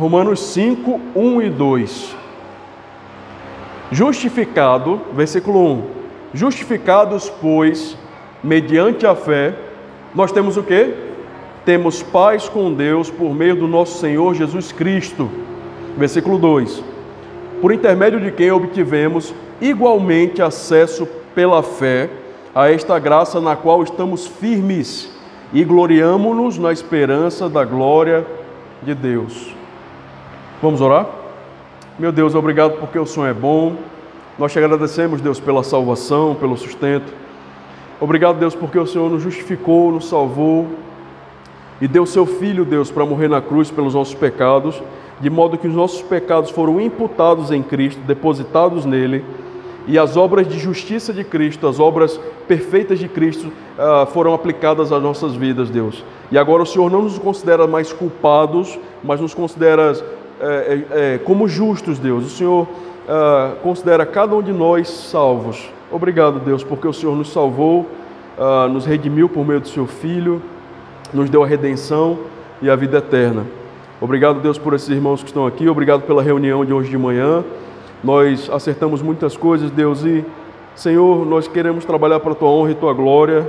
Romanos 5, 1 e 2. Justificado, versículo 1. Justificados, pois, mediante a fé, nós temos o quê? Temos paz com Deus por meio do nosso Senhor Jesus Cristo. Versículo 2. Por intermédio de quem obtivemos igualmente acesso pela fé a esta graça na qual estamos firmes e gloriamo-nos na esperança da glória de Deus. Vamos orar? Meu Deus, obrigado porque o Senhor é bom. Nós te agradecemos, Deus, pela salvação, pelo sustento. Obrigado, Deus, porque o Senhor nos justificou, nos salvou e deu seu Filho, Deus, para morrer na cruz pelos nossos pecados, de modo que os nossos pecados foram imputados em Cristo, depositados nele, e as obras de justiça de Cristo, as obras perfeitas de Cristo foram aplicadas às nossas vidas, Deus. E agora o Senhor não nos considera mais culpados, mas nos considera como justos, Deus. O Senhor considera cada um de nós salvos. Obrigado, Deus, porque o Senhor nos salvou, nos redimiu por meio do seu Filho, nos deu a redenção e a vida eterna. Obrigado, Deus, por esses irmãos que estão aqui. Obrigado pela reunião de hoje de manhã. Nós acertamos muitas coisas, Deus, e, Senhor, nós queremos trabalhar para a Tua honra e Tua glória.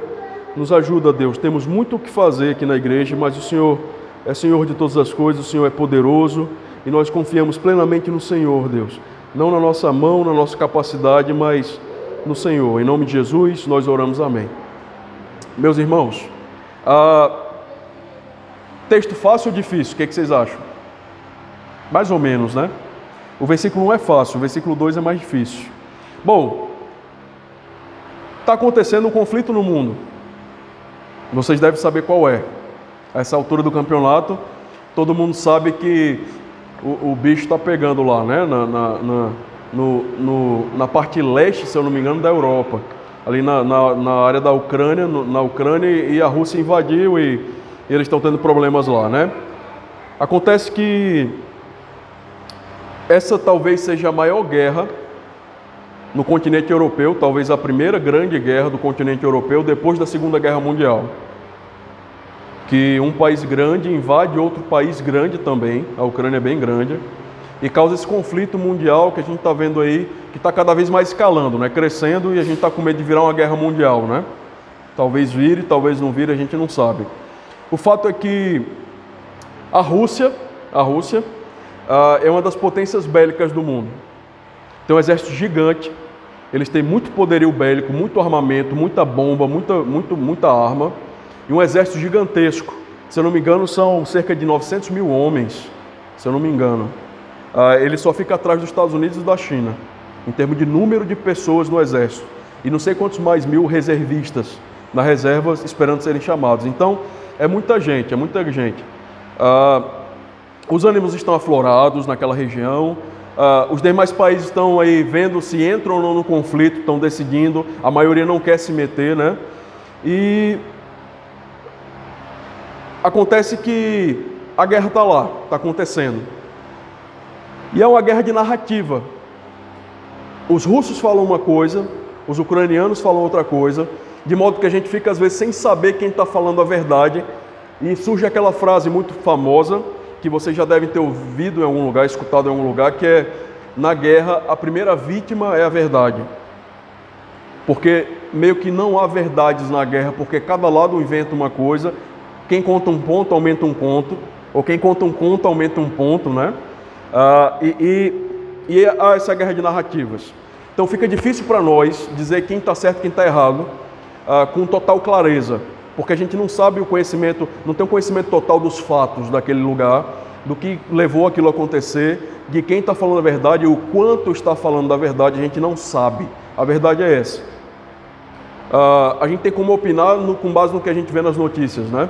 Nos ajuda, Deus. Temos muito o que fazer aqui na igreja, mas o Senhor é Senhor de todas as coisas, o Senhor é poderoso e nós confiamos plenamente no Senhor, Deus. Não na nossa mão, na nossa capacidade, mas no Senhor. Em nome de Jesus, nós oramos, amém. Meus irmãos, texto fácil ou difícil? O que vocês acham? Mais ou menos, né? O versículo 1 é fácil, o versículo 2 é mais difícil. Bom, está acontecendo um conflito no mundo. Vocês devem saber qual é. A essa altura do campeonato, todo mundo sabe que o bicho está pegando lá, né? Na parte leste, se eu não me engano, da Europa. Ali na área da Ucrânia, na Ucrânia, e a Rússia invadiu e eles estão tendo problemas lá, né? Acontece que essa talvez seja a maior guerra no continente europeu, talvez a primeira grande guerra do continente europeu depois da Segunda Guerra Mundial. Que um país grande invade outro país grande também, a Ucrânia é bem grande, e causa esse conflito mundial que a gente está vendo aí, que está cada vez mais escalando, né? Crescendo, e a gente está com medo de virar uma guerra mundial, né? Talvez vire, talvez não vire, a gente não sabe. O fato é que a Rússia é uma das potências bélicas do mundo. Tem um exército gigante, eles têm muito poderio bélico, muito armamento, muita bomba, muita arma, e um exército gigantesco. Se eu não me engano, são cerca de 900 mil homens, se eu não me engano. Ele só fica atrás dos Estados Unidos e da China, em termos de número de pessoas no exército. E não sei quantos mais mil reservistas na reserva esperando serem chamados. Então, é muita gente, é muita gente. Os ânimos estão aflorados naquela região. Os demais países estão aí vendo se entram ou não no conflito, estão decidindo. A maioria não quer se meter, né? E acontece que a guerra está lá, está acontecendo. E é uma guerra de narrativa. Os russos falam uma coisa, os ucranianos falam outra coisa, de modo que a gente fica às vezes sem saber quem está falando a verdade. E surge aquela frase muito famosa, que vocês já devem ter ouvido em algum lugar, escutado em algum lugar, que é: na guerra a primeira vítima é a verdade. Porque meio que não há verdades na guerra, porque cada lado inventa uma coisa. Quem conta um ponto aumenta um ponto, ou quem conta um conto aumenta um ponto, né? E há essa guerra de narrativas. Então fica difícil para nós dizer quem está certo e quem está errado com total clareza, porque a gente não sabe o conhecimento, não tem o conhecimento total dos fatos daquele lugar, do que levou aquilo a acontecer, de quem está falando a verdade e o quanto está falando da verdade, a gente não sabe. A verdade é essa. A gente tem como opinar com base no que a gente vê nas notícias, né?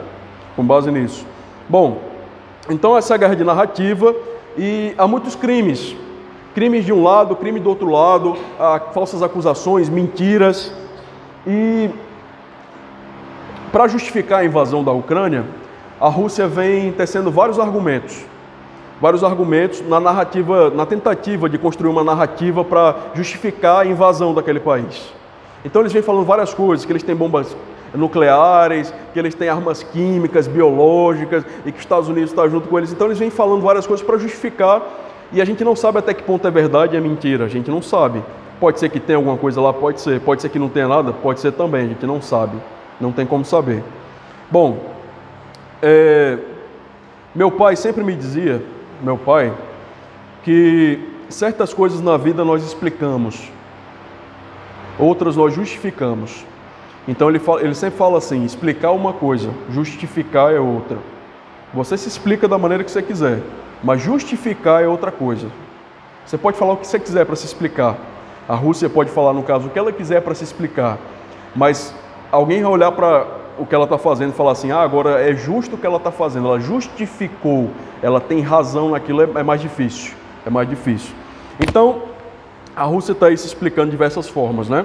Com base nisso. Bom, então essa guerra de narrativa, e há muitos crimes. Crimes de um lado, crime do outro lado, falsas acusações, mentiras. E para justificar a invasão da Ucrânia, a Rússia vem tecendo vários argumentos na narrativa, na tentativa de construir uma narrativa para justificar a invasão daquele país. Então eles vêm falando várias coisas, que eles têm bombas nucleares, que eles têm armas químicas, biológicas, e que os Estados Unidos está junto com eles. Então eles vêm falando várias coisas para justificar, e a gente não sabe até que ponto é verdade e é mentira, a gente não sabe. Pode ser que tenha alguma coisa lá, pode ser que não tenha nada, pode ser também, a gente não sabe, não tem como saber. Bom, meu pai sempre me dizia, que certas coisas na vida nós explicamos, outras nós justificamos. Então ele sempre fala assim, explicar uma coisa, justificar é outra. Você se explica da maneira que você quiser, mas justificar é outra coisa. Você pode falar o que você quiser para se explicar. A Rússia pode falar, no caso, o que ela quiser para se explicar. Mas alguém vai olhar para o que ela está fazendo e falar assim, agora é justo o que ela está fazendo. Ela justificou, ela tem razão naquilo, é mais difícil. É mais difícil. Então, a Rússia está aí se explicando de diversas formas, né?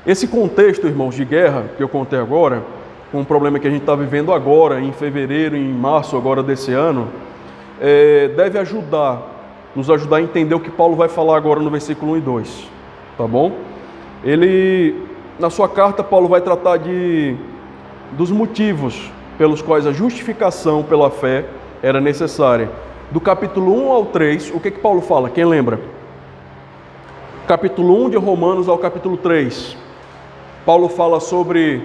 Esse contexto, irmãos, de guerra que eu contei agora, com o problema que a gente está vivendo agora, em fevereiro, em março agora desse ano, deve nos ajudar a entender o que Paulo vai falar agora no versículo 1 e 2, tá bom? Na sua carta, Paulo vai tratar dos motivos pelos quais a justificação pela fé era necessária. Do capítulo 1 ao 3, o que Paulo fala? Quem lembra? Capítulo 1 de Romanos ao capítulo 3. Paulo fala sobre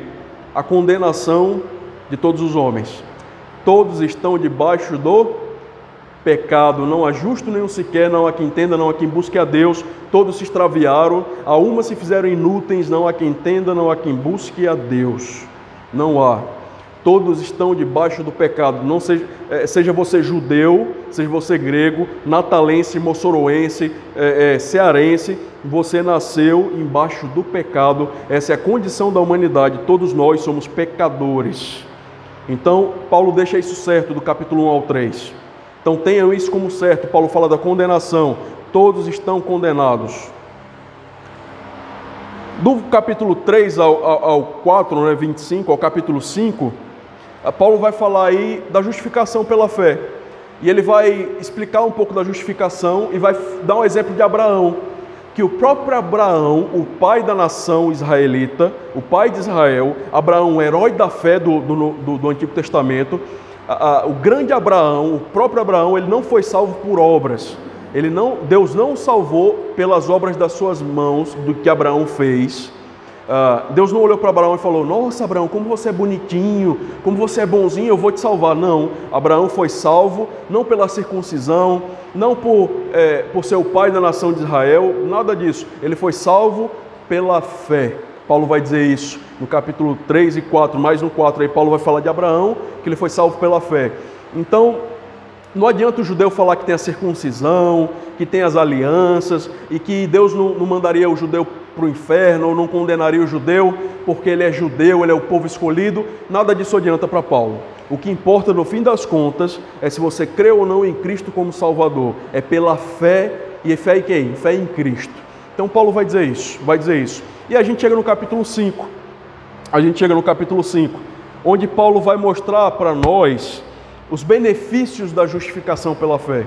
a condenação de todos os homens. Todos estão debaixo do pecado, não há justo nenhum sequer, não há quem entenda, não há quem busque a Deus. Todos se extraviaram, a uma se fizeram inúteis, não há quem entenda, não há quem busque a Deus. Não há. Todos estão debaixo do pecado, não seja você judeu, seja você grego, natalense, moçoroense, cearense, você nasceu embaixo do pecado, essa é a condição da humanidade, todos nós somos pecadores. Então, Paulo deixa isso certo do capítulo 1 ao 3. Então, tenham isso como certo, Paulo fala da condenação, todos estão condenados. Do capítulo 3 ao 4, 25, ao capítulo 5, Paulo vai falar aí da justificação pela fé. E ele vai explicar um pouco da justificação e vai dar um exemplo de Abraão. Que o próprio Abraão, o pai da nação israelita, o pai de Israel, Abraão, herói da fé do Antigo Testamento, o grande Abraão, o próprio Abraão, ele não foi salvo por obras. Deus não o salvou pelas obras das suas mãos, do que Abraão fez. Deus não olhou para Abraão e falou, nossa Abraão, como você é bonitinho, como você é bonzinho, eu vou te salvar. Não, Abraão foi salvo, não pela circuncisão, não por ser o pai da nação de Israel, nada disso. Ele foi salvo pela fé. Paulo vai dizer isso no capítulo 3 e 4, mais no 4 aí Paulo vai falar de Abraão, que ele foi salvo pela fé. Então, não adianta o judeu falar que tem a circuncisão, que tem as alianças, e que Deus não mandaria o judeu para o inferno, ou não condenaria o judeu, porque ele é judeu, ele é o povo escolhido. Nada disso adianta para Paulo. O que importa no fim das contas é se você crê ou não em Cristo como Salvador. É pela fé, e fé em quem? Fé em Cristo. Então Paulo vai dizer isso. E a gente chega no capítulo 5. Onde Paulo vai mostrar para nós os benefícios da justificação pela fé.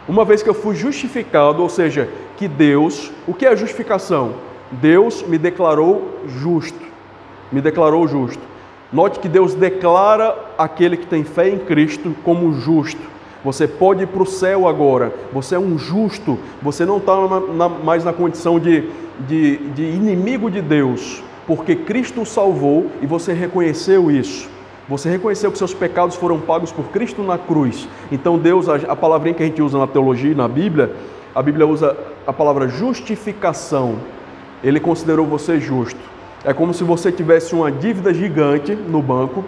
Uma vez que eu fui justificado, ou seja, que Deus, o que é a justificação? Deus me declarou justo. Note que Deus declara aquele que tem fé em Cristo como justo. Você pode ir para o céu agora. Você é um justo. Você não está mais na condição de inimigo de Deus, porque Cristo o salvou e você reconheceu isso. Você reconheceu que seus pecados foram pagos por Cristo na cruz. Então Deus, a palavrinha que a gente usa na teologia e na Bíblia, a Bíblia usa a palavra justificação. Ele considerou você justo. É como se você tivesse uma dívida gigante no banco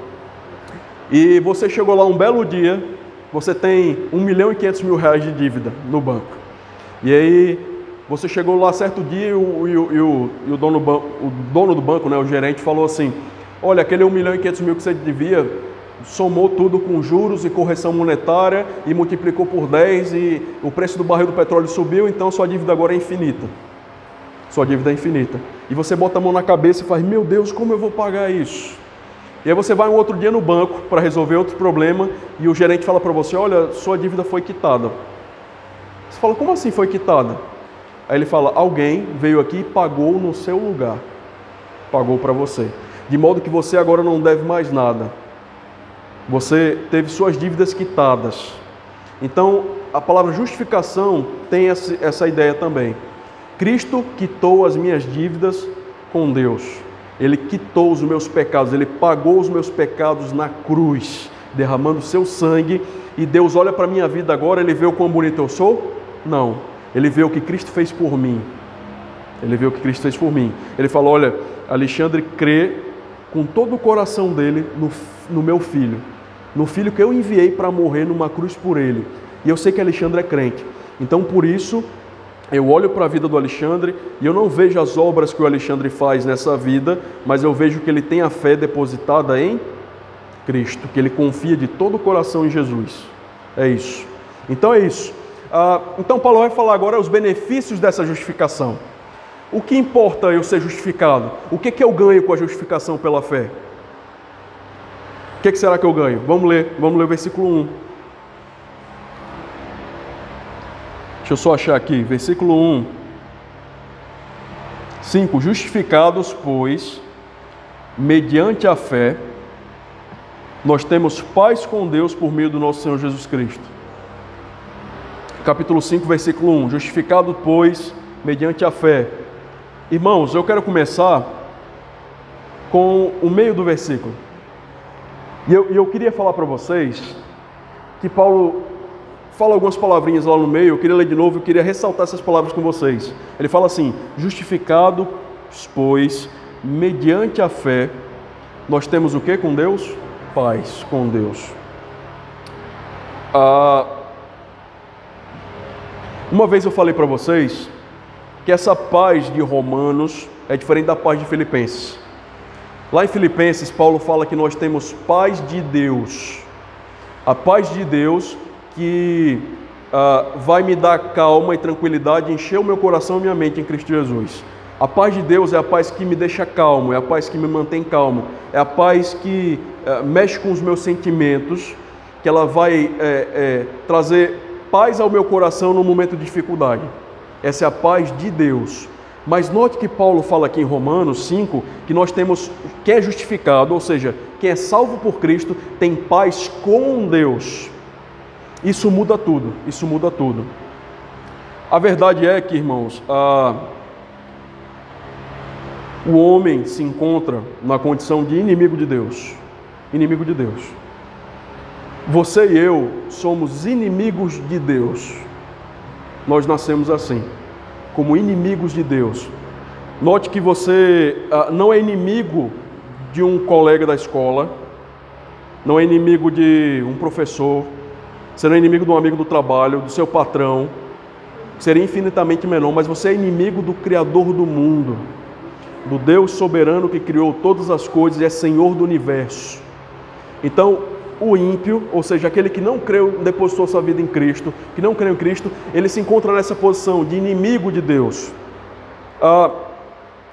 e você chegou lá um belo dia, você tem 1.500.000 de dívida no banco. E aí você chegou lá certo dia e o dono do banco, né, o gerente, falou assim, olha, aquele 1.500.000 que você devia, somou tudo com juros e correção monetária e multiplicou por 10 e o preço do barril do petróleo subiu, então sua dívida agora é infinita. E você bota a mão na cabeça e faz, meu Deus, como eu vou pagar isso? E aí você vai um outro dia no banco para resolver outro problema e o gerente fala para você, olha, sua dívida foi quitada. Você fala, como assim foi quitada? Aí ele fala, alguém veio aqui e pagou no seu lugar. Pagou para você. de modo que você agora não deve mais nada. Você teve suas dívidas quitadas. Então, a palavra justificação tem essa ideia também. Cristo quitou as minhas dívidas com Deus. Ele quitou os meus pecados, Ele pagou os meus pecados na cruz, derramando seu sangue, e Deus olha para a minha vida agora, Ele vê o quão bonito eu sou? Não. Ele vê o que Cristo fez por mim. Ele vê o que Cristo fez por mim. Ele fala, olha, Alexandre crê com todo o coração dele no meu filho. No filho que eu enviei para morrer numa cruz por ele. E eu sei que Alexandre é crente. Então, por isso, eu olho para a vida do Alexandre e eu não vejo as obras que o Alexandre faz nessa vida, mas eu vejo que ele tem a fé depositada em Cristo, que ele confia de todo o coração em Jesus. É isso. Então é isso. Então Paulo vai falar agora os benefícios dessa justificação. O que importa eu ser justificado? O que eu ganho com a justificação pela fé? O que será que eu ganho? Vamos ler o versículo 1. Deixa eu só achar aqui, versículo 1. 5. Justificados, pois, mediante a fé, nós temos paz com Deus por meio do nosso Senhor Jesus Cristo. Capítulo 5, versículo 1. Justificado, pois, mediante a fé. Irmãos, eu quero começar com o meio do versículo. E eu queria falar para vocês que Paulo fala algumas palavrinhas lá no meio, eu queria ler de novo, eu queria ressaltar essas palavras com vocês. Ele fala assim, justificado, pois, mediante a fé, nós temos o que com Deus? Paz com Deus. Uma vez eu falei para vocês que essa paz de Romanos é diferente da paz de Filipenses. Lá em Filipenses, Paulo fala que nós temos paz de Deus. A paz de Deus que vai me dar calma e tranquilidade, encher o meu coração e minha mente em Cristo Jesus. A paz de Deus é a paz que me deixa calmo, é a paz que me mantém calmo, é a paz que mexe com os meus sentimentos, que ela vai trazer paz ao meu coração no momento de dificuldade. Essa é a paz de Deus. Mas note que Paulo fala aqui em Romanos 5, que nós temos, quem é justificado, ou seja, quem é salvo por Cristo, tem paz com Deus. Isso muda tudo, isso muda tudo. A verdade é que, irmãos, o homem se encontra na condição de inimigo de Deus. Inimigo de Deus. Você e eu somos inimigos de Deus. Nós nascemos assim, como inimigos de Deus. Note que você não é inimigo de um colega da escola, não é inimigo de um professor, você não é inimigo de um amigo do trabalho, do seu patrão, seria infinitamente menor, mas você é inimigo do Criador do mundo, do Deus soberano que criou todas as coisas e é Senhor do universo. Então, o ímpio, ou seja, aquele que não creu, depositou sua vida em Cristo, que não creu em Cristo, ele se encontra nessa posição de inimigo de Deus.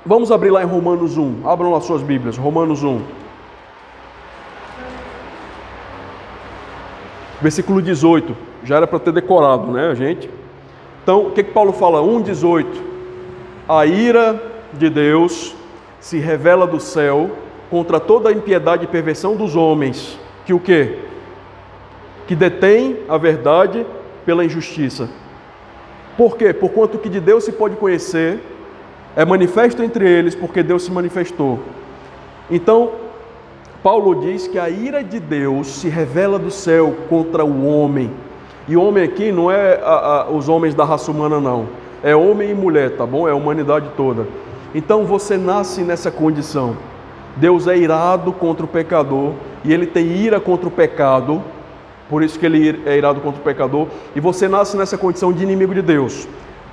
Vamos abrir lá em Romanos 1, abram lá suas Bíblias, Romanos 1. Versículo 18, já era para ter decorado, né, gente? Então, o que Paulo fala? 1,18. A ira de Deus se revela do céu contra toda a impiedade e perversão dos homens, que o quê? Que detém a verdade pela injustiça. Por quê? Porquanto que de Deus se pode conhecer, é manifesto entre eles, porque Deus se manifestou. Então, Paulo diz que a ira de Deus se revela do céu contra o homem. E homem aqui não é os homens da raça humana, não. É homem e mulher, tá bom? É a humanidade toda. Então você nasce nessa condição. Deus é irado contra o pecador e Ele tem ira contra o pecado. Por isso que Ele é irado contra o pecador. E você nasce nessa condição de inimigo de Deus.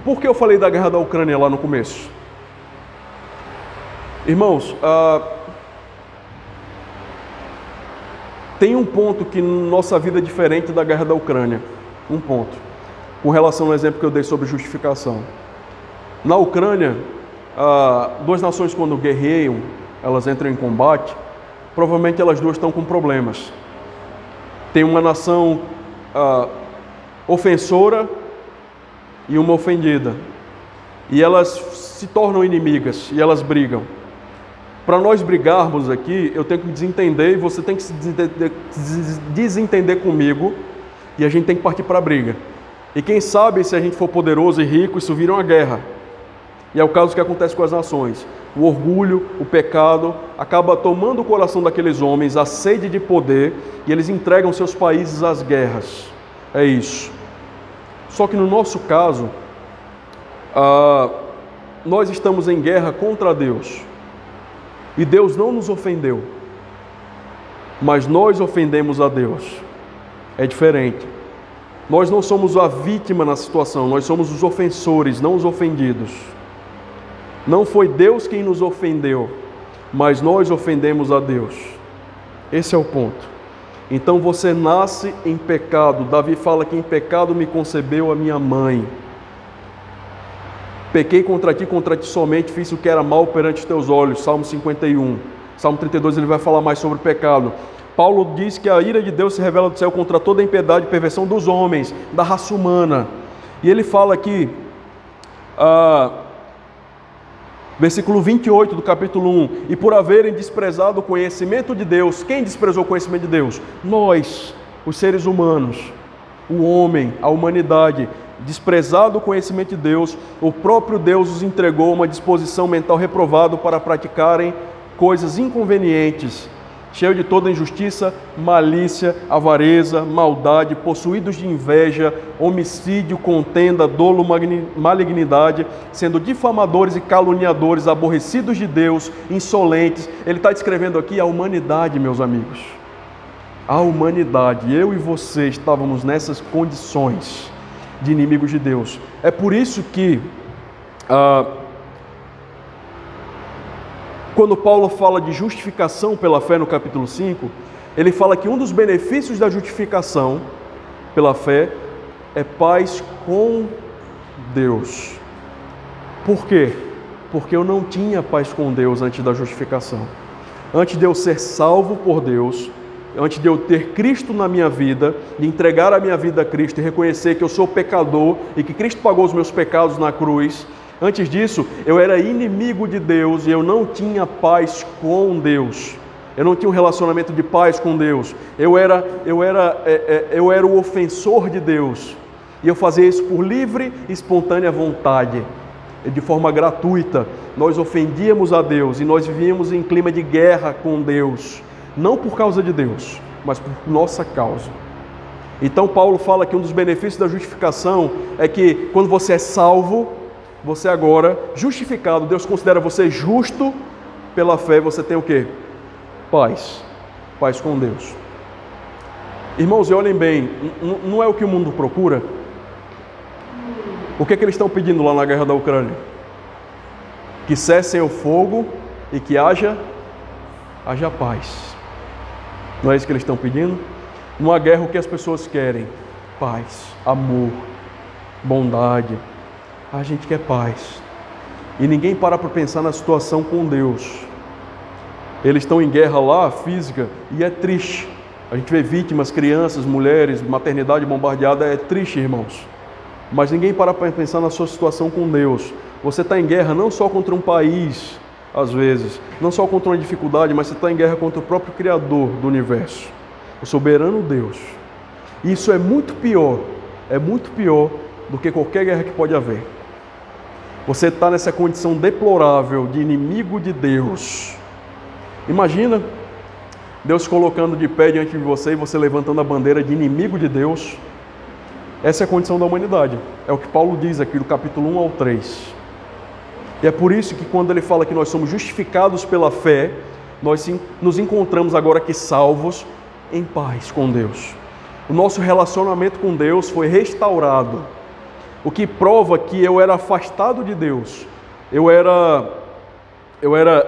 Por que eu falei da guerra da Ucrânia lá no começo? Irmãos, tem um ponto que nossa vida é diferente da guerra da Ucrânia. Um ponto. Com relação ao exemplo que eu dei sobre justificação. Na Ucrânia, duas nações quando guerreiam, elas entram em combate, provavelmente elas duas estão com problemas. Tem uma nação ofensora e uma ofendida. E elas se tornam inimigas e elas brigam. Para nós brigarmos aqui, eu tenho que desentender e você tem que se desentender comigo e a gente tem que partir para a briga. E quem sabe, se a gente for poderoso e rico, isso vira uma guerra. E é o caso que acontece com as nações. O orgulho, o pecado, acaba tomando o coração daqueles homens, a sede de poder, e eles entregam seus países às guerras. É isso. Só que no nosso caso, nós estamos em guerra contra Deus. E Deus não nos ofendeu, mas nós ofendemos a Deus. É diferente. Nós não somos a vítima na situação, nós somos os ofensores, não os ofendidos. Não foi Deus quem nos ofendeu, mas nós ofendemos a Deus. Esse é o ponto. Então você nasce em pecado. Davi fala que em pecado me concebeu a minha mãe. Pequei contra ti somente, fiz o que era mal perante os teus olhos. Salmo 51. Salmo 32 ele vai falar mais sobre o pecado. Paulo diz que a ira de Deus se revela do céu contra toda a impiedade e perversão dos homens, da raça humana. E ele fala aqui, versículo 28 do capítulo 1, e por haverem desprezado o conhecimento de Deus. Quem desprezou o conhecimento de Deus? Nós, os seres humanos, o homem, a humanidade. Desprezado o conhecimento de Deus, o próprio Deus os entregou uma disposição mental reprovada para praticarem coisas inconvenientes, cheio de toda injustiça, malícia, avareza, maldade, possuídos de inveja, homicídio, contenda, dolo, malignidade, sendo difamadores e caluniadores, aborrecidos de Deus, insolentes. Ele está descrevendo aqui a humanidade, meus amigos. A humanidade, eu e você estávamos nessas condições de inimigos de Deus. É por isso que quando Paulo fala de justificação pela fé no capítulo 5, ele fala que um dos benefícios da justificação pela fé é paz com Deus. Por quê? Porque eu não tinha paz com Deus antes da justificação. Antes de eu ser salvo por Deus, antes de eu ter Cristo na minha vida, de entregar a minha vida a Cristo e reconhecer que eu sou pecador e que Cristo pagou os meus pecados na cruz, antes disso, eu era inimigo de Deus e eu não tinha paz com Deus. Eu não tinha um relacionamento de paz com Deus. Eu era o ofensor de Deus. E eu fazia isso por livre e espontânea vontade, de forma gratuita. Nós ofendíamos a Deus e nós vivíamos em clima de guerra com Deus. Não por causa de Deus, mas por nossa causa. Então Paulo fala que um dos benefícios da justificação é que quando você é salvo, você agora, justificado, Deus considera você justo pela fé, você tem o quê? Paz. Paz com Deus. Irmãos, e olhem bem, não é o que o mundo procura? O que é que eles estão pedindo lá na guerra da Ucrânia? Que cessem o fogo e que haja paz. Não é isso que eles estão pedindo? Numa guerra, o que as pessoas querem? Paz, amor, bondade. A gente quer paz. E ninguém para pensar na situação com Deus. Eles estão em guerra lá, física, e é triste. A gente vê vítimas, crianças, mulheres, maternidade bombardeada, é triste, irmãos. Mas ninguém para pensar na sua situação com Deus. Você está em guerra não só contra um país, às vezes, não só contra uma dificuldade, mas você está em guerra contra o próprio Criador do universo, o soberano Deus. E isso é muito pior do que qualquer guerra que pode haver. Você está nessa condição deplorável de inimigo de Deus. Imagina Deus colocando de pé diante de você e você levantando a bandeira de inimigo de Deus. Essa é a condição da humanidade. É o que Paulo diz aqui do capítulo 1 ao 3. E é por isso que quando ele fala que nós somos justificados pela fé, nós nos encontramos agora aqui salvos em paz com Deus. O nosso relacionamento com Deus foi restaurado. O que prova que eu era afastado de Deus. Eu era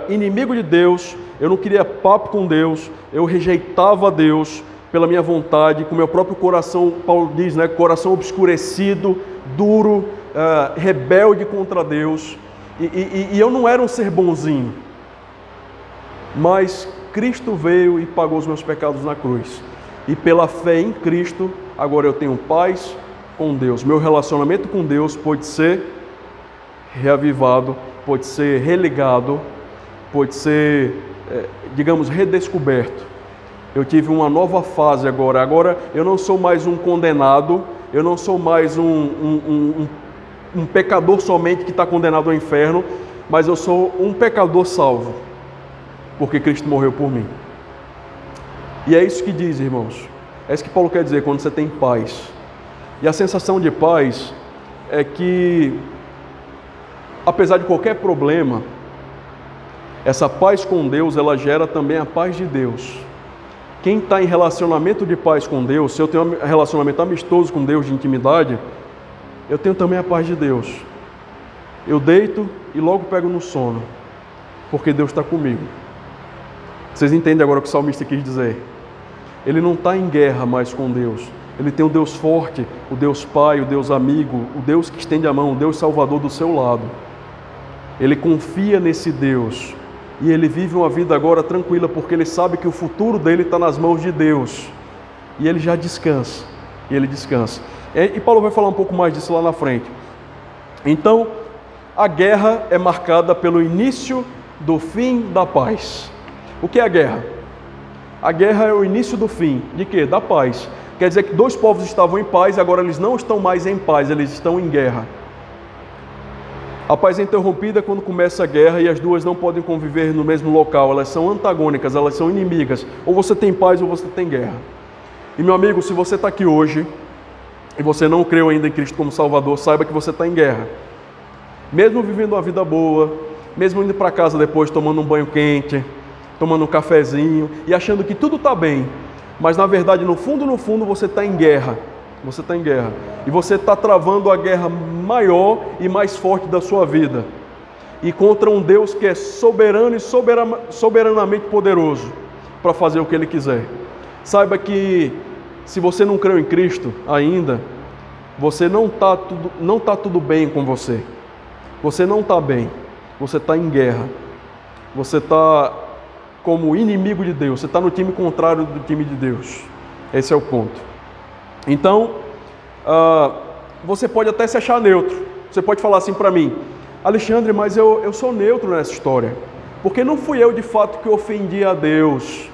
inimigo de Deus, eu não queria papo com Deus, eu rejeitava Deus pela minha vontade, com meu próprio coração, Paulo diz, né, coração obscurecido, duro, rebelde contra Deus. E eu não era um ser bonzinho, mas Cristo veio e pagou os meus pecados na cruz. E pela fé em Cristo, agora eu tenho paz com Deus. Meu relacionamento com Deus pode ser reavivado, pode ser religado, pode ser, digamos, redescoberto. Eu tive uma nova fase agora. Agora eu não sou mais um condenado, eu não sou mais um pecador somente que está condenado ao inferno, mas eu sou um pecador salvo, porque Cristo morreu por mim. E é isso que diz, irmãos. É isso que Paulo quer dizer quando você tem paz. E a sensação de paz é que, apesar de qualquer problema, essa paz com Deus, ela gera também a paz de Deus. Quem está em relacionamento de paz com Deus, se eu tenho um relacionamento amistoso com Deus, de intimidade, eu tenho também a paz de Deus. Eu deito e logo pego no sono, porque Deus está comigo. Vocês entendem agora o que o salmista quis dizer? Ele não está em guerra mais com Deus. Ele tem o Deus forte, o Deus Pai, o Deus amigo, o Deus que estende a mão, o Deus Salvador do seu lado. Ele confia nesse Deus e ele vive uma vida agora tranquila, porque ele sabe que o futuro dele está nas mãos de Deus. E ele já descansa. E ele descansa. E Paulo vai falar um pouco mais disso lá na frente. Então, a guerra é marcada pelo início do fim da paz. O que é a guerra? A guerra é o início do fim. De quê? Da paz. Quer dizer que dois povos estavam em paz e agora eles não estão mais em paz, eles estão em guerra. A paz é interrompida quando começa a guerra e as duas não podem conviver no mesmo local. Elas são antagônicas, elas são inimigas. Ou você tem paz ou você tem guerra. E meu amigo, se você está aqui hoje e você não creu ainda em Cristo como Salvador, saiba que você está em guerra. Mesmo vivendo uma vida boa, mesmo indo para casa depois tomando um banho quente, tomando um cafezinho e achando que tudo está bem, mas na verdade, no fundo, você está em guerra. Você está em guerra. E você está travando a guerra maior e mais forte da sua vida. E contra um Deus que é soberano e soberanamente poderoso para fazer o que Ele quiser. Saiba que se você não creu em Cristo ainda, você não está tudo bem com você. Você não está bem. Você está em guerra. Você está como inimigo de Deus, você está no time contrário do time de Deus. Esse é o ponto. Então, você pode até se achar neutro. Você pode falar assim para mim: Alexandre, mas eu sou neutro nessa história, porque não fui eu de fato que ofendi a Deus.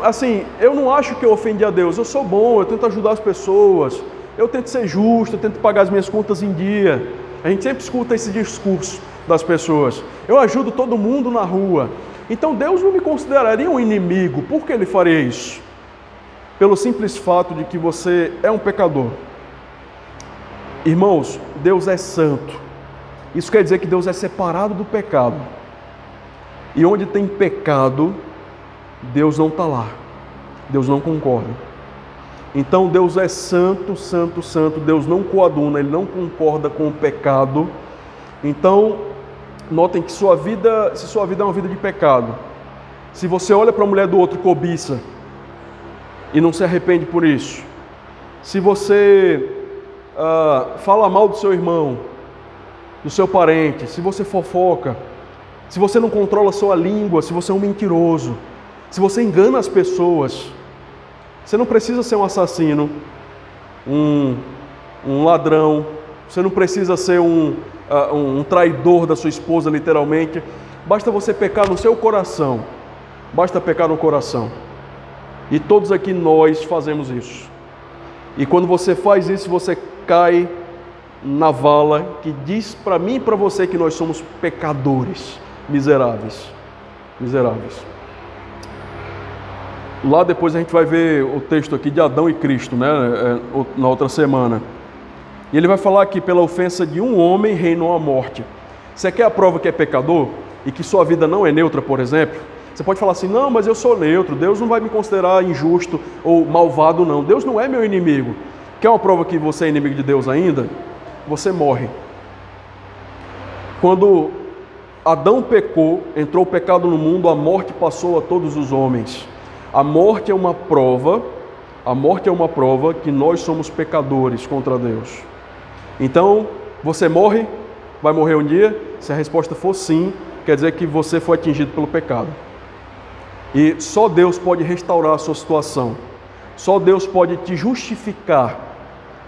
Assim, eu não acho que eu ofendi a Deus. Eu sou bom, eu tento ajudar as pessoas, eu tento ser justo, eu tento pagar as minhas contas em dia. A gente sempre escuta esse discurso das pessoas. Eu ajudo todo mundo na rua. Então Deus não me consideraria um inimigo. Por que Ele faria isso? Pelo simples fato de que você é um pecador. Irmãos, Deus é santo. Isso quer dizer que Deus é separado do pecado. E onde tem pecado, Deus não está lá. Deus não concorda. Então Deus é santo, santo, santo. Deus não coaduna, Ele não concorda com o pecado. Então, notem que se sua vida é uma vida de pecado, se você olha para a mulher do outro e cobiça e não se arrepende por isso, se você fala mal do seu irmão, do seu parente, se você fofoca, se você não controla a sua língua, se você é um mentiroso, se você engana as pessoas, você não precisa ser um assassino, um ladrão, você não precisa ser um traidor da sua esposa, literalmente. Basta você pecar no seu coração. Basta pecar no coração. E todos aqui nós fazemos isso. E quando você faz isso, você cai na vala que diz para mim e para você que nós somos pecadores, miseráveis. Miseráveis. Lá depois a gente vai ver o texto aqui de Adão e Cristo, né? Na outra semana. E ele vai falar que pela ofensa de um homem reinou a morte. Você quer a prova que é pecador e que sua vida não é neutra, por exemplo? Você pode falar assim: não, mas eu sou neutro, Deus não vai me considerar injusto ou malvado, não. Deus não é meu inimigo. Quer uma prova que você é inimigo de Deus ainda? Você morre. Quando Adão pecou, entrou o pecado no mundo, a morte passou a todos os homens. A morte é uma prova que nós somos pecadores contra Deus. Então, você morre? Vai morrer um dia? Se a resposta for sim, quer dizer que você foi atingido pelo pecado. E só Deus pode restaurar a sua situação. Só Deus pode te justificar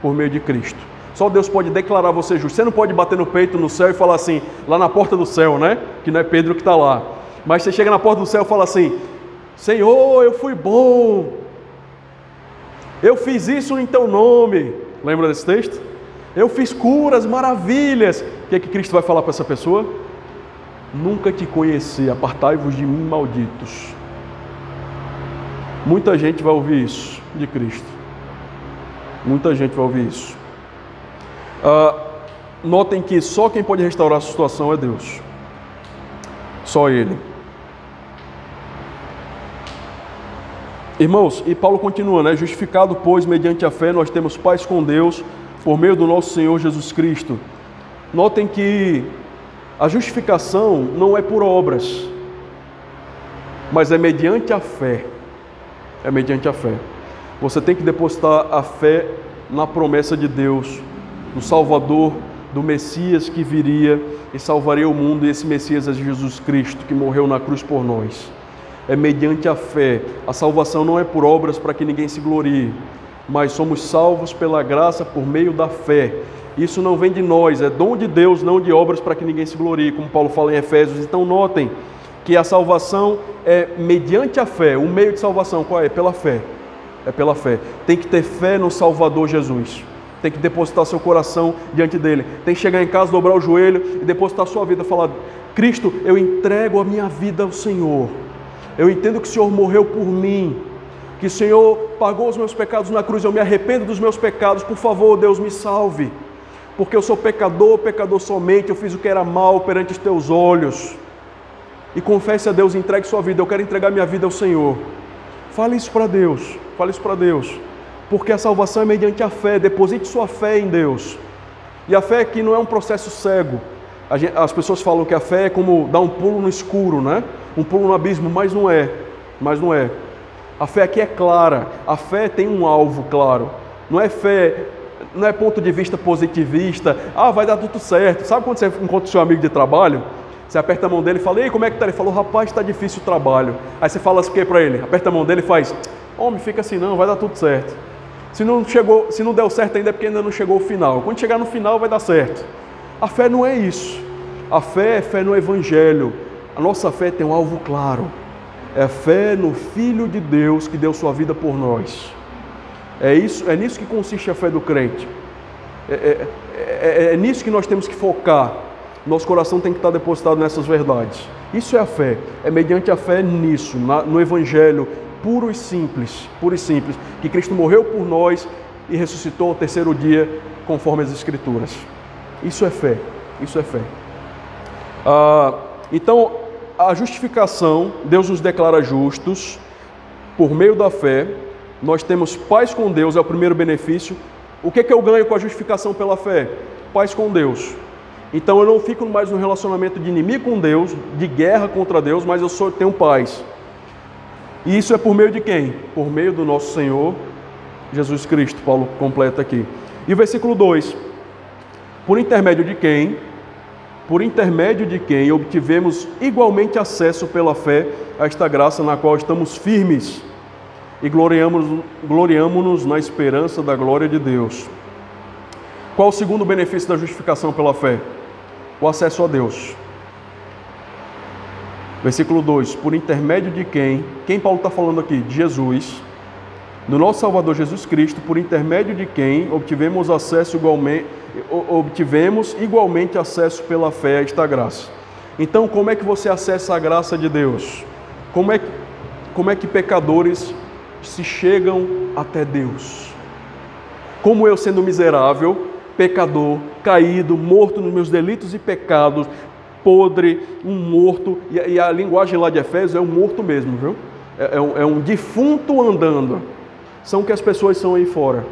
por meio de Cristo. Só Deus pode declarar você justo. Você não pode bater no peito no céu e falar assim, lá na porta do céu, né? Que não é Pedro que está lá. Mas você chega na porta do céu e fala assim, Senhor, eu fui bom. Eu fiz isso em teu nome. Lembra desse texto? Eu fiz curas, maravilhas. O que é que Cristo vai falar para essa pessoa? Nunca te conheci, apartai-vos de mim, malditos. Muita gente vai ouvir isso de Cristo. Muita gente vai ouvir isso. Notem que só quem pode restaurar a situação é Deus. Só Ele. Irmãos, e Paulo continua, né? Justificado, pois, mediante a fé, nós temos paz com Deus, por meio do nosso Senhor Jesus Cristo. Notem que a justificação não é por obras, mas é mediante a fé. É mediante a fé. Você tem que depositar a fé na promessa de Deus, do Salvador, do Messias que viria e salvaria o mundo, e esse Messias é Jesus Cristo, que morreu na cruz por nós. É mediante a fé. A salvação não é por obras para que ninguém se glorie, mas somos salvos pela graça por meio da fé. Isso não vem de nós, é dom de Deus, não de obras para que ninguém se glorie, como Paulo fala em Efésios. Então notem que a salvação é mediante a fé. O meio de salvação qual é? Pela fé. É pela fé. Tem que ter fé no Salvador Jesus. Tem que depositar seu coração diante dele. Tem que chegar em casa, dobrar o joelho e depositar sua vida. Falar, Cristo, eu entrego a minha vida ao Senhor. Eu entendo que o Senhor morreu por mim, que o Senhor pagou os meus pecados na cruz, eu me arrependo dos meus pecados, por favor, Deus, me salve, porque eu sou pecador, pecador somente, eu fiz o que era mal perante os teus olhos, e confesse a Deus, entregue sua vida, eu quero entregar minha vida ao Senhor. Fale isso para Deus, porque a salvação é mediante a fé. Deposite sua fé em Deus, e a fé aqui não é um processo cego. As pessoas falam que a fé é como dar um pulo no escuro, né? Um pulo no abismo, mas não é. A fé aqui é clara. A fé tem um alvo claro. Não é fé, não é ponto de vista positivista. Vai dar tudo certo. Sabe quando você encontra o seu amigo de trabalho? Você aperta a mão dele e fala, ei, como é que tá? Ele falou, rapaz, está difícil o trabalho. Aí você fala o que para ele? Aperta a mão dele e faz, homem, fica assim não, vai dar tudo certo. Se não deu certo ainda é porque ainda não chegou ao final. Quando chegar no final vai dar certo. A fé não é isso. A fé é fé no Evangelho. A nossa fé tem um alvo claro. É fé no Filho de Deus que deu sua vida por nós. É nisso que consiste a fé do crente. É nisso que nós temos que focar. Nosso coração tem que estar depositado nessas verdades. Isso é a fé. É mediante a fé nisso, no Evangelho puro e simples, que Cristo morreu por nós e ressuscitou ao terceiro dia, conforme as Escrituras. Isso é fé. Então, a justificação, Deus nos declara justos por meio da fé. Nós temos paz com Deus, é o primeiro benefício. O que eu ganho com a justificação pela fé? Paz com Deus. Então eu não fico mais no relacionamento de inimigo com Deus, de guerra contra Deus, mas eu tenho paz. E isso é por meio de quem? Por meio do nosso Senhor Jesus Cristo. Paulo completa aqui. E o versículo 2. Por intermédio de quem obtivemos igualmente acesso pela fé a esta graça na qual estamos firmes e gloriamo-nos na esperança da glória de Deus. Qual o segundo benefício da justificação pela fé? O acesso a Deus. Versículo 2, por intermédio de quem Paulo está falando aqui? De Jesus, do nosso Salvador Jesus Cristo, por intermédio de quem obtivemos igualmente acesso pela fé a esta graça. Então, como é que você acessa a graça de Deus? Como é que pecadores se chegam até Deus? Como eu, sendo miserável, pecador, caído, morto nos meus delitos e pecados, podre, um morto, e a linguagem lá de Efésios é um morto mesmo, viu? É um defunto andando. São que as pessoas são aí fora.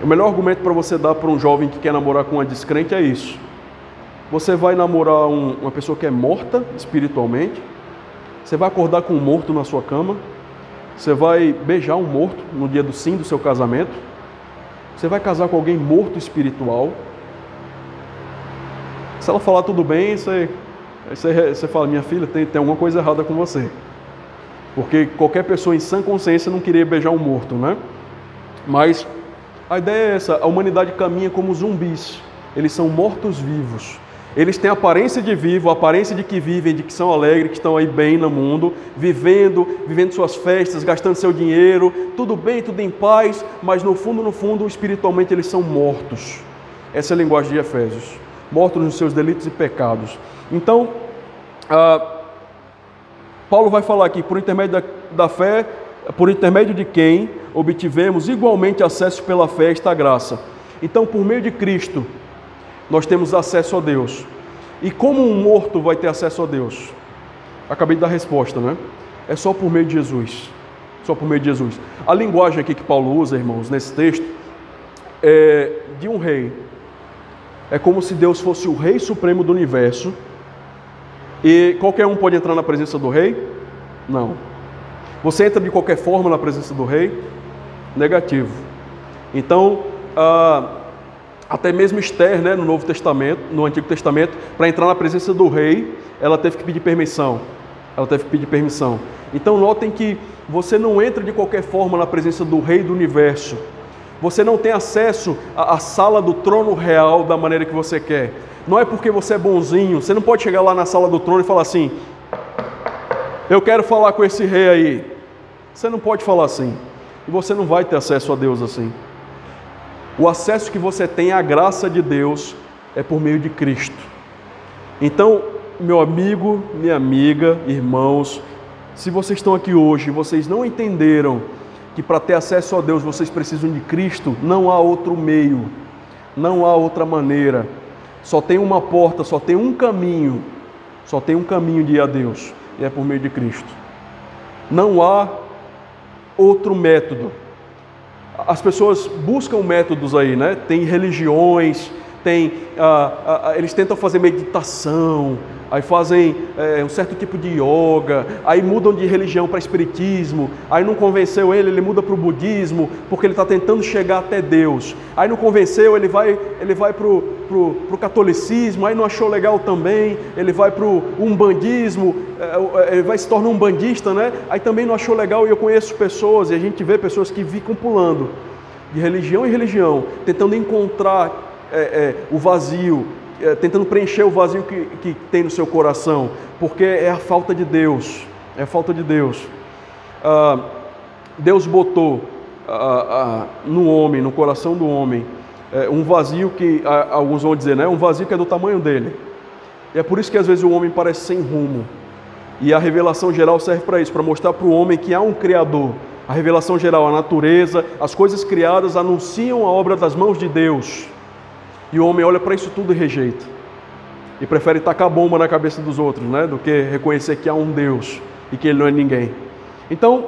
O melhor argumento para você dar para um jovem que quer namorar com uma descrente é isso. Você vai namorar uma pessoa que é morta espiritualmente, você vai acordar com um morto na sua cama, você vai beijar um morto no dia do sim do seu casamento, você vai casar com alguém morto espiritual. Se ela falar tudo bem, você fala, minha filha, tem alguma coisa errada com você. Porque qualquer pessoa em sã consciência não queria beijar um morto, né? Mas A ideia é essa, a humanidade caminha como zumbis, eles são mortos-vivos. Eles têm aparência de vivo, a aparência de que vivem, de que são alegres, que estão aí bem no mundo, vivendo suas festas, gastando seu dinheiro, tudo bem, tudo em paz, mas no fundo, espiritualmente eles são mortos. Essa é a linguagem de Efésios, mortos nos seus delitos e pecados. Então, Paulo vai falar aqui, por intermédio da fé, por intermédio de quem obtivemos igualmente acesso pela fé a esta graça. Então, por meio de Cristo, nós temos acesso a Deus. E como um morto vai ter acesso a Deus? Acabei de dar a resposta, né? É só por meio de Jesus. Só por meio de Jesus. A linguagem aqui que Paulo usa, irmãos, nesse texto, é de um rei. É como se Deus fosse o rei supremo do universo. E qualquer um pode entrar na presença do rei? Não. Você entra de qualquer forma na presença do rei? Negativo. Então, até mesmo Esther, né, no Novo Testamento, no Antigo Testamento, para entrar na presença do rei, ela teve que pedir permissão. Então, notem que você não entra de qualquer forma na presença do rei do universo. Você não tem acesso à sala do trono real da maneira que você quer. Não é porque você é bonzinho. Você não pode chegar lá na sala do trono e falar assim: eu quero falar com esse rei aí. Você não pode falar assim. E você não vai ter acesso a Deus assim. O acesso que você tem à graça de Deus é por meio de Cristo. Então, meu amigo, minha amiga, irmãos, se vocês estão aqui hoje e vocês não entenderam que para ter acesso a Deus vocês precisam de Cristo, não há outro meio, não há outra maneira. Só tem uma porta, só tem um caminho de ir a Deus, e é por meio de Cristo. Não há outro método. As pessoas buscam métodos aí, né? Tem religiões, eles tentam fazer meditação, aí fazem um certo tipo de yoga, aí mudam de religião para espiritismo, aí não convenceu ele muda para o budismo, porque ele está tentando chegar até Deus. Aí não convenceu, ele vai para o catolicismo, aí não achou legal também, ele vai para o umbandismo, ele vai se tornar um umbandista, né? Aí também não achou legal, e eu conheço pessoas, e a gente vê pessoas que ficam pulando de religião em religião, tentando encontrar o vazio, tentando preencher o vazio que tem no seu coração, porque é a falta de Deus, Deus botou no homem, no coração do homem, um vazio que, alguns vão dizer, né, um vazio que é do tamanho dele, e é por isso que às vezes o homem parece sem rumo, e a revelação geral serve para isso, para mostrar para o homem que há um Criador. A revelação geral, a natureza, as coisas criadas anunciam a obra das mãos de Deus. E o homem olha para isso tudo e rejeita. E prefere tacar bomba na cabeça dos outros, né? Do que reconhecer que há um Deus e que Ele não é ninguém. Então,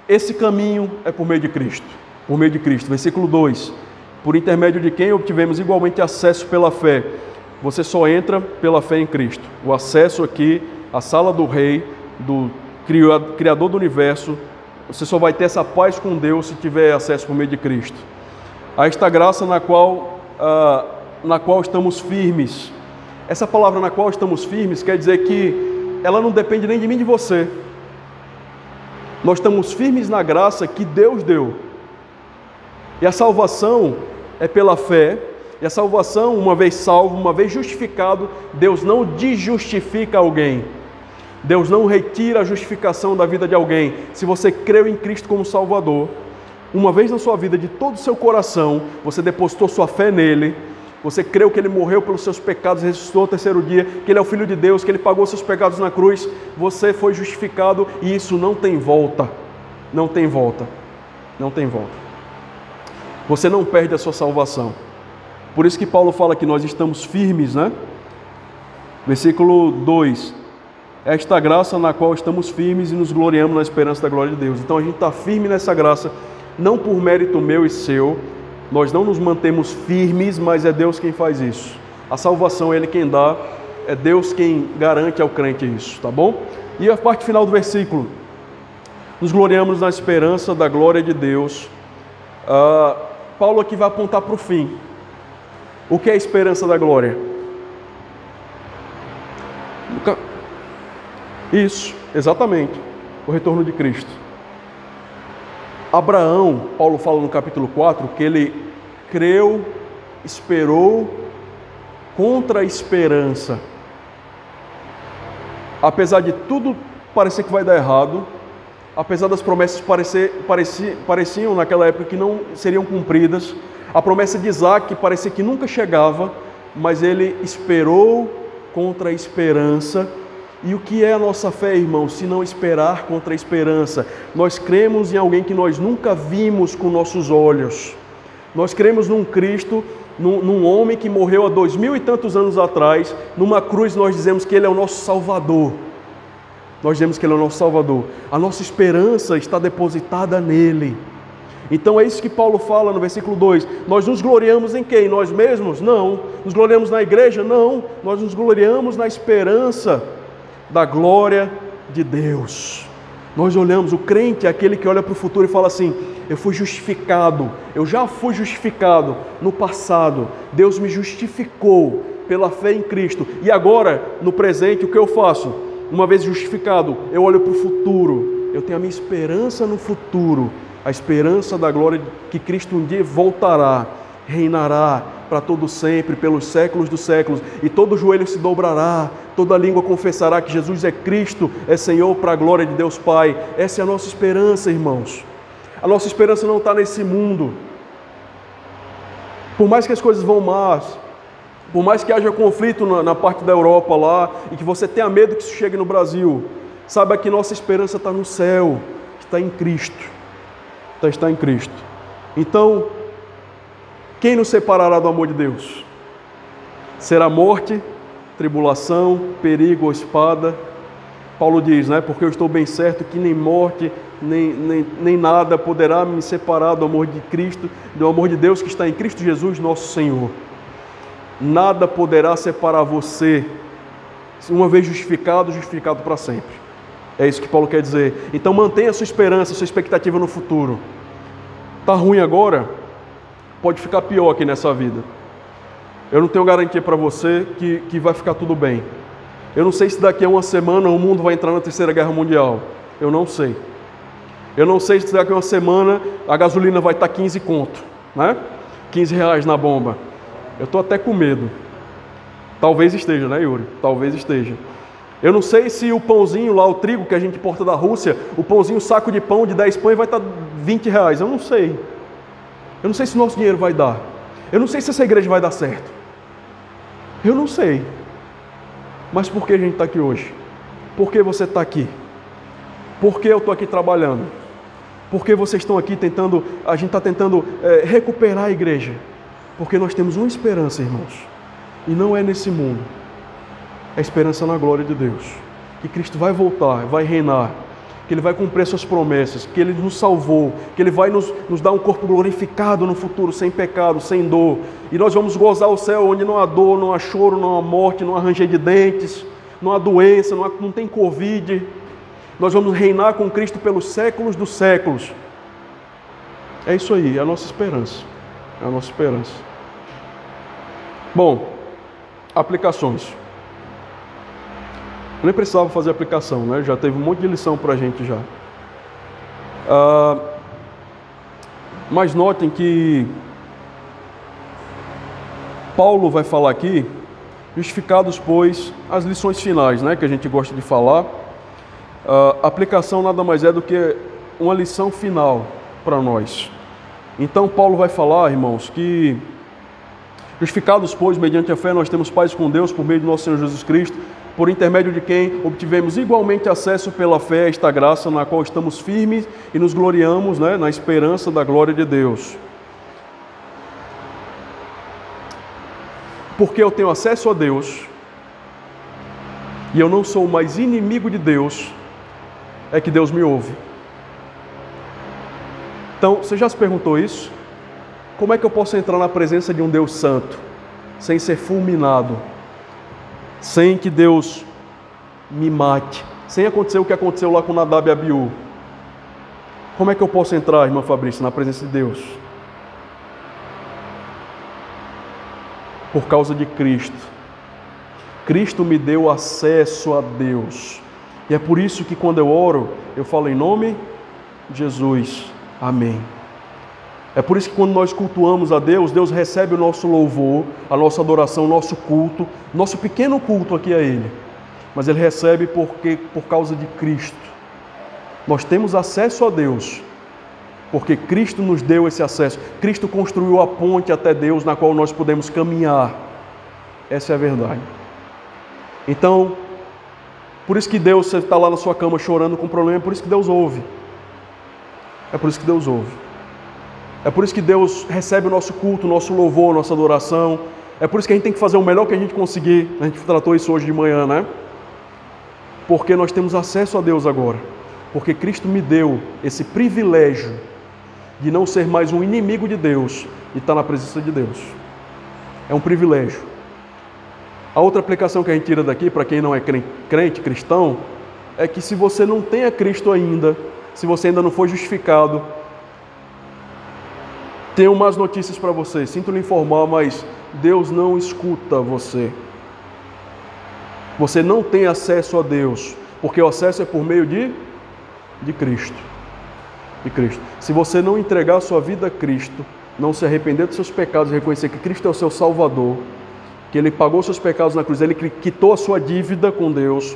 esse caminho é por meio de Cristo. Por meio de Cristo. Versículo 2. Por intermédio de quem obtivemos igualmente acesso pela fé. Você só entra pela fé em Cristo. O acesso aqui, à sala do Rei, do Criador do Universo, você só vai ter essa paz com Deus se tiver acesso por meio de Cristo. A esta graça na qual estamos firmes. Essa palavra na qual estamos firmes quer dizer que ela não depende nem de mim, de você. Nós estamos firmes na graça que Deus deu. E a salvação é pela fé. E a salvação, uma vez salvo, uma vez justificado, Deus não desjustifica alguém. Deus não retira a justificação da vida de alguém. Se você creu em Cristo como Salvador, uma vez na sua vida, de todo o seu coração, você depositou sua fé nele, você creu que ele morreu pelos seus pecados, ressuscitou no terceiro dia, que ele é o Filho de Deus, que ele pagou seus pecados na cruz, você foi justificado e isso não tem volta. Não tem volta. Não tem volta. Você não perde a sua salvação. Por isso que Paulo fala que nós estamos firmes, né? Versículo 2. Esta graça na qual estamos firmes e nos gloriamos na esperança da glória de Deus. Então a gente está firme nessa graça, não por mérito meu e seu, nós não nos mantemos firmes, mas é Deus quem faz isso. A salvação é Ele quem dá, é Deus quem garante ao crente isso, tá bom? E a parte final do versículo, nos gloriamos na esperança da glória de Deus. Paulo aqui vai apontar para o fim. O que é a esperança da glória? Isso, exatamente, o retorno de Cristo. Abraão, Paulo fala no capítulo 4, que ele creu, esperou contra a esperança. Apesar de tudo parecer que vai dar errado, apesar das promessas pareciam naquela época que não seriam cumpridas, a promessa de Isaac parecia que nunca chegava, mas ele esperou contra a esperança. E o que é a nossa fé, irmãos, se não esperar contra a esperança? Nós cremos em alguém que nós nunca vimos com nossos olhos. Nós cremos num Cristo, num homem que morreu há 2000 e tantos anos atrás. Numa cruz nós dizemos que Ele é o nosso Salvador. Nós dizemos que Ele é o nosso Salvador. A nossa esperança está depositada nele. Então é isso que Paulo fala no versículo 2. Nós nos gloriamos em quem? Nós mesmos? Não. Nos gloriamos na igreja? Não. Nós nos gloriamos na esperança da glória de Deus. Nós olhamos, o crente é aquele que olha para o futuro e fala assim: eu fui justificado, eu já fui justificado no passado, Deus me justificou pela fé em Cristo, e agora, no presente, o que eu faço? Uma vez justificado, eu olho para o futuro, eu tenho a minha esperança no futuro, a esperança da glória que Cristo um dia voltará, reinará para todo sempre, pelos séculos dos séculos, e todo joelho se dobrará, toda língua confessará que Jesus é Cristo, é Senhor, para a glória de Deus Pai. Essa é a nossa esperança, irmãos. A nossa esperança não está nesse mundo. Por mais que as coisas vão más, por mais que haja conflito na parte da Europa lá, e que você tenha medo que isso chegue no Brasil, saiba que nossa esperança está no céu, está em Cristo. Está em Cristo. Então, quem nos separará do amor de Deus? Será morte, tribulação, perigo ou espada? Paulo diz, né? Porque eu estou bem certo que nem morte, nem nada poderá me separar do amor de Cristo, do amor de Deus que está em Cristo Jesus, nosso Senhor. Nada poderá separar você, uma vez justificado, justificado para sempre. É isso que Paulo quer dizer. Então mantenha a sua esperança, a sua expectativa no futuro. Está ruim agora? Pode ficar pior aqui nessa vida. Eu não tenho garantia para você que vai ficar tudo bem. Eu não sei se daqui a uma semana o mundo vai entrar na Terceira Guerra Mundial. Eu não sei. Eu não sei se daqui a uma semana a gasolina vai estar 15 conto, né? 15 reais na bomba. Eu estou até com medo. Talvez esteja, né, Yuri? Talvez esteja. Eu não sei se o pãozinho lá, o trigo que a gente importa da Rússia, o pãozinho, o saco de pão de 10 pães vai estar 20 reais. Eu não sei. Eu não sei se o nosso dinheiro vai dar. Eu não sei se essa igreja vai dar certo. Eu não sei. Mas por que a gente está aqui hoje? Por que você está aqui? Por que eu estou aqui trabalhando? Por que vocês estão aqui tentando, a gente está tentando recuperar a igreja? Porque nós temos uma esperança, irmãos. E não é nesse mundo. É a esperança na glória de Deus. Que Cristo vai voltar, vai reinar. Que Ele vai cumprir suas promessas. Que Ele nos salvou. Que Ele vai nos dar um corpo glorificado no futuro, sem pecado, sem dor. E nós vamos gozar o céu onde não há dor, não há choro, não há morte, não há ranger de dentes, não há doença, não tem Covid. Nós vamos reinar com Cristo pelos séculos dos séculos. É isso aí, é a nossa esperança. É a nossa esperança. Bom, aplicações. Eu nem precisava fazer aplicação, né? Já teve um monte de lição para a gente já. Mas notem que Paulo vai falar aqui, justificados, pois, as lições finais, né? Que a gente gosta de falar. Aplicação nada mais é do que uma lição final para nós. Então Paulo vai falar, irmãos, que justificados, pois, mediante a fé, nós temos paz com Deus por meio do nosso Senhor Jesus Cristo, por intermédio de quem obtivemos igualmente acesso pela fé a esta graça na qual estamos firmes e nos gloriamos, né, na esperança da glória de Deus. Porque eu tenho acesso a Deus e eu não sou mais inimigo de Deus, é que Deus me ouve. Então, você já se perguntou isso? Como é que eu posso entrar na presença de um Deus santo, sem ser fulminado, sem que Deus me mate, sem acontecer o que aconteceu lá com Nadab e Abiú? Como é que eu posso entrar, irmã Fabrício, na presença de Deus? Por causa de Cristo. Cristo me deu acesso a Deus. E é por isso que quando eu oro, eu falo em nome de Jesus. Amém. É por isso que quando nós cultuamos a Deus, Deus recebe o nosso louvor, a nossa adoração, o nosso culto, nosso pequeno culto aqui a Ele. Mas Ele recebe por causa de Cristo. Nós temos acesso a Deus, porque Cristo nos deu esse acesso. Cristo construiu a ponte até Deus, na qual nós podemos caminhar. Essa é a verdade. Então, por isso que Deus, você está lá na sua cama chorando com problema, é por isso que Deus ouve. É por isso que Deus ouve. É por isso que Deus recebe o nosso culto, o nosso louvor, a nossa adoração. É por isso que a gente tem que fazer o melhor que a gente conseguir. A gente tratou isso hoje de manhã, né? Porque nós temos acesso a Deus agora. Porque Cristo me deu esse privilégio de não ser mais um inimigo de Deus e estar na presença de Deus. É um privilégio. A outra aplicação que a gente tira daqui, para quem não é crente, cristão, é que se você não tem a Cristo ainda, se você ainda não foi justificado, tenho más notícias para você. Sinto lhe informar, mas Deus não escuta você. Você não tem acesso a Deus, porque o acesso é por meio de Cristo. De Cristo. Se você não entregar a sua vida a Cristo, não se arrepender dos seus pecados e reconhecer que Cristo é o seu Salvador, que Ele pagou seus pecados na cruz, Ele quitou a sua dívida com Deus.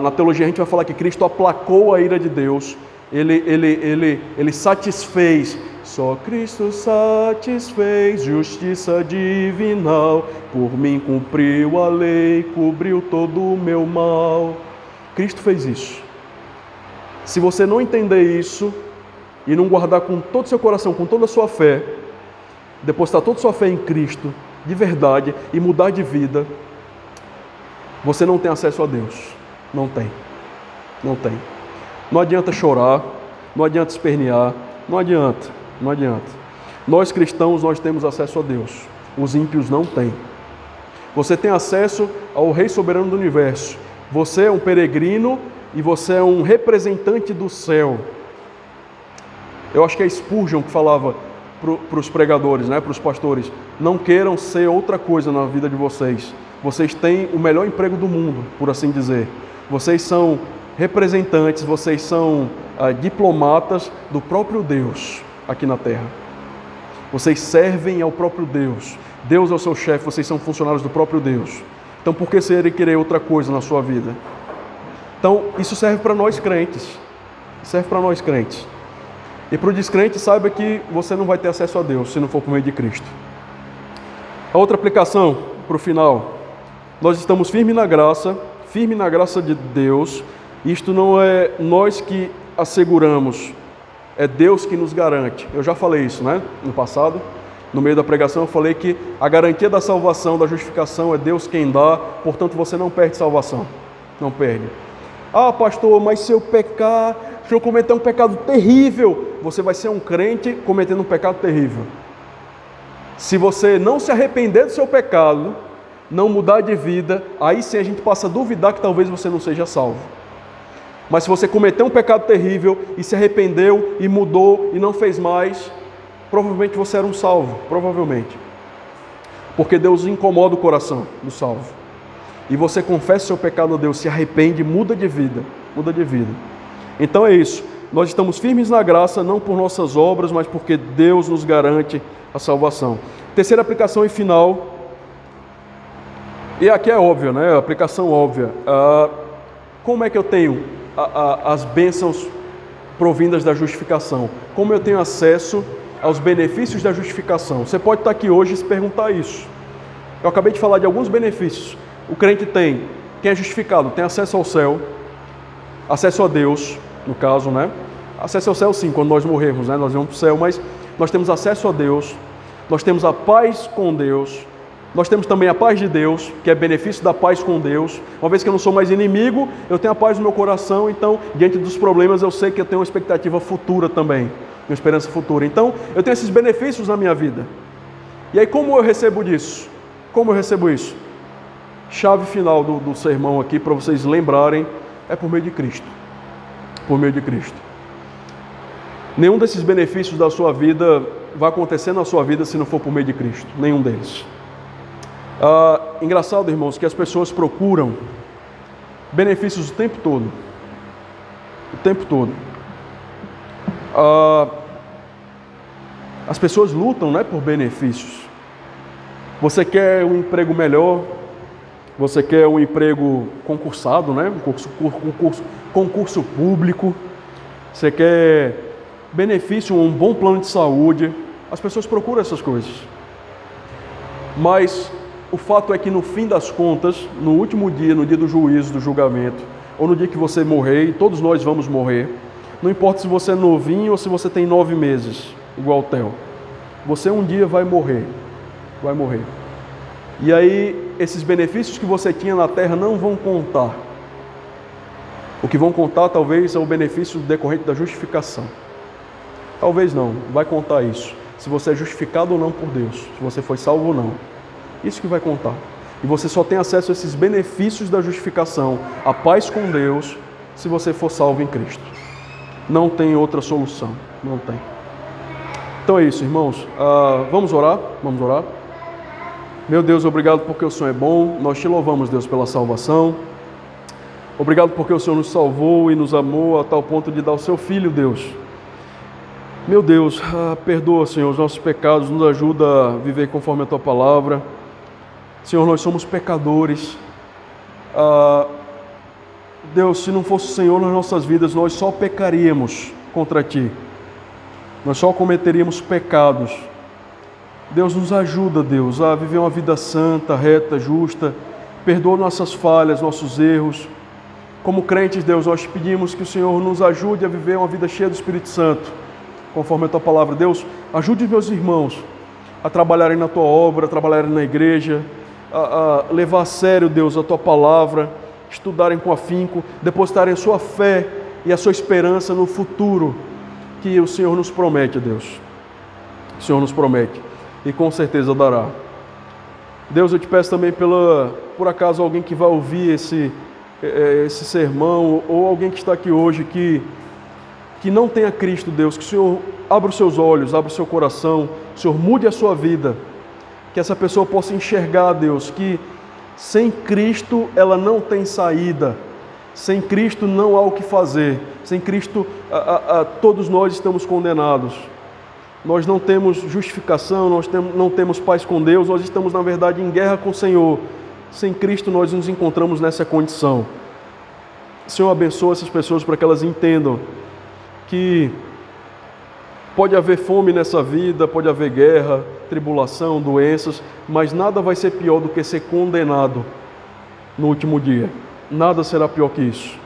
Na teologia a gente vai falar que Cristo aplacou a ira de Deus. Ele satisfez. Só Cristo satisfez justiça divinal, por mim cumpriu a lei, cobriu todo o meu mal. Cristo fez isso. Se você não entender isso e não guardar com todo o seu coração, com toda a sua fé, depositar toda a sua fé em Cristo, de verdade, e mudar de vida, você não tem acesso a Deus. Não tem. Não tem. Não adianta chorar, não adianta espernear, não adianta. Não adianta. Nós cristãos, nós temos acesso a Deus. Os ímpios não têm. Você tem acesso ao Rei Soberano do Universo. Você é um peregrino e você é um representante do céu. Eu acho que é Spurgeon que falava para os pregadores, né, para os pastores: não queiram ser outra coisa na vida de vocês. Vocês têm o melhor emprego do mundo, por assim dizer. Vocês são representantes, vocês são diplomatas do próprio Deus aqui na terra. Vocês servem ao próprio Deus. Deus é o seu chefe, vocês são funcionários do próprio Deus. Então por que você querer outra coisa na sua vida? Então isso serve para nós crentes. Serve para nós crentes. E para o descrente, saiba que você não vai ter acesso a Deus se não for por meio de Cristo. A outra aplicação, para o final: nós estamos firmes na graça de Deus. Isto não é nós que asseguramos, é Deus que nos garante. Eu já falei isso, né? No passado, no meio da pregação, eu falei que a garantia da salvação, da justificação, é Deus quem dá. Portanto, você não perde salvação. Não perde. Ah, pastor, mas se eu pecar, se eu cometer um pecado terrível, você vai ser um crente cometendo um pecado terrível. Se você não se arrepender do seu pecado, não mudar de vida, aí sim a gente passa a duvidar que talvez você não seja salvo. Mas se você cometeu um pecado terrível e se arrependeu e mudou e não fez mais, provavelmente você era um salvo, provavelmente. Porque Deus incomoda o coração do salvo. E você confessa o seu pecado a Deus, se arrepende, muda de vida, muda de vida. Então é isso, nós estamos firmes na graça, não por nossas obras, mas porque Deus nos garante a salvação. Terceira aplicação e final, e aqui é óbvio, né? A aplicação óbvia. Como é que eu tenho as bênçãos provindas da justificação? Como eu tenho acesso aos benefícios da justificação? Você pode estar aqui hoje e se perguntar isso. Eu acabei de falar de alguns benefícios. O crente tem, quem é justificado, tem acesso ao céu, acesso a Deus, no caso, né? Acesso ao céu sim, quando nós morrermos, né? Nós vamos para o céu, mas nós temos acesso a Deus, nós temos a paz com Deus, nós temos também a paz de Deus, que é benefício da paz com Deus. Uma vez que eu não sou mais inimigo, eu tenho a paz no meu coração, então, diante dos problemas, eu sei que eu tenho uma expectativa futura também, uma esperança futura. Então, eu tenho esses benefícios na minha vida. E aí, como eu recebo disso? Como eu recebo isso? Chave final do sermão aqui, para vocês lembrarem, é por meio de Cristo. Por meio de Cristo. Nenhum desses benefícios da sua vida vai acontecer na sua vida se não for por meio de Cristo. Nenhum deles. Engraçado, irmãos, que as pessoas procuram benefícios o tempo todo. O tempo todo. As pessoas lutam, né, por benefícios. Você quer um emprego melhor, você quer um emprego concursado, né, concurso público, você quer benefício, um bom plano de saúde. As pessoas procuram essas coisas. Mas o fato é que no fim das contas, no último dia, no dia do juízo, do julgamento, ou no dia que você morrer, e todos nós vamos morrer, não importa se você é novinho ou se você tem 9 meses, igual o Theo, você um dia vai morrer, vai morrer. E aí, esses benefícios que você tinha na terra não vão contar. O que vão contar, talvez, é o benefício decorrente da justificação. Talvez não, vai contar isso. Se você é justificado ou não por Deus, se você foi salvo ou não. Isso que vai contar. E você só tem acesso a esses benefícios da justificação, a paz com Deus, se você for salvo em Cristo. Não tem outra solução, não tem. Então é isso, irmãos. Vamos orar? Vamos orar? Meu Deus, obrigado porque o Senhor é bom. Nós te louvamos, Deus, pela salvação. Obrigado porque o Senhor nos salvou e nos amou a tal ponto de dar o seu Filho, Deus. Meu Deus, perdoa, Senhor, os nossos pecados, nos ajuda a viver conforme a Tua palavra. Senhor, nós somos pecadores. Deus, se não fosse o Senhor nas nossas vidas, nós só pecaríamos contra Ti. Nós só cometeríamos pecados. Deus, nos ajuda, Deus, a viver uma vida santa, reta, justa. Perdoa nossas falhas, nossos erros. Como crentes, Deus, nós pedimos que o Senhor nos ajude a viver uma vida cheia do Espírito Santo, conforme a Tua palavra. Deus, ajude os meus irmãos a trabalharem na Tua obra, a trabalharem na igreja, a levar a sério, Deus, a Tua palavra, estudarem com afinco, depositarem a sua fé e a sua esperança no futuro que o Senhor nos promete, Deus. O Senhor nos promete e com certeza dará. Deus, eu te peço também por acaso alguém que vai ouvir esse sermão, ou alguém que está aqui hoje que não tenha Cristo, Deus, que o Senhor abra os seus olhos, abra o seu coração, o Senhor mude a sua vida, que essa pessoa possa enxergar, Deus, que sem Cristo ela não tem saída, sem Cristo não há o que fazer, sem Cristo todos nós estamos condenados. Nós não temos justificação, nós não temos paz com Deus, nós estamos na verdade em guerra com o Senhor. Sem Cristo nós nos encontramos nessa condição. Senhor, abençoa essas pessoas para que elas entendam que pode haver fome nessa vida, pode haver guerra, tribulação, doenças, mas nada vai ser pior do que ser condenado no último dia. Nada será pior que isso.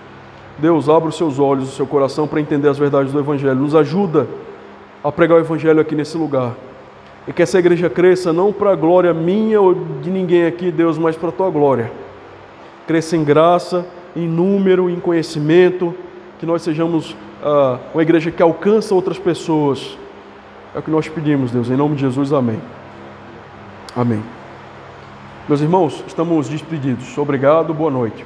Deus, abra os seus olhos, o seu coração para entender as verdades do Evangelho. Nos ajuda a pregar o Evangelho aqui nesse lugar. E que essa igreja cresça não para a glória minha ou de ninguém aqui, Deus, mas para a Tua glória. Cresça em graça, em número, em conhecimento, que nós sejamos uma igreja que alcança outras pessoas. É o que nós pedimos, Deus, em nome de Jesus, amém. Amém. Meus irmãos, estamos despedidos. Obrigado, boa noite.